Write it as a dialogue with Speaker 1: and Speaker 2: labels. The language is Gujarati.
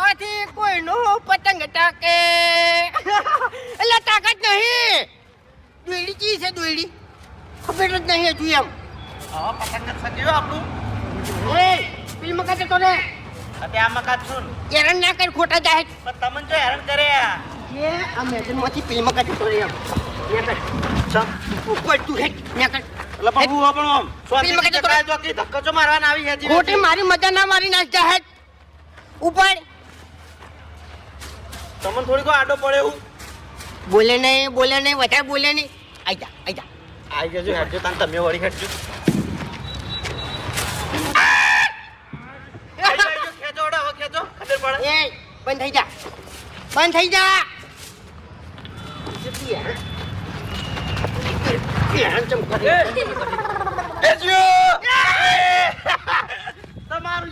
Speaker 1: મારવાથી કોઈનો પતંગ ટકે એટલે તાકાત નહીં દોયડી ચી છે દોયડી ખબર જ નહીં હજુ એમ
Speaker 2: હવે પતંગ જ સજીવ આપણું
Speaker 1: એ પેલી મકા જતો ને
Speaker 2: અત્યારે આ મકાન છું
Speaker 1: હેરાન ના કર ખોટા જાય
Speaker 2: પણ તમને જો હેરાન કરે
Speaker 1: એ આ મેદાનમાંથી પેલી મકા જતો રે એમ ઉપર તું હેઠ ન્યા કર
Speaker 2: એટલે પણ હું આપણો આમ
Speaker 1: પેલી મકા જતો રે.
Speaker 2: ચોકી ધક્કો ચો મારવાના આવી છે
Speaker 1: ખોટી મારી મજા ના મારી નાખ જાહેર ઉપર
Speaker 2: તમને થોડીક આડો પડે એવું
Speaker 1: બોલે નહીં વધારે બોલે નહીં આઈ જા
Speaker 2: આવી જજો હેડજો તાન તમે વળી હેડજો ખેંચો ઓડા હવે ખેંચો ખબર પડે
Speaker 1: એ બંધ થઈ જા
Speaker 2: તમારું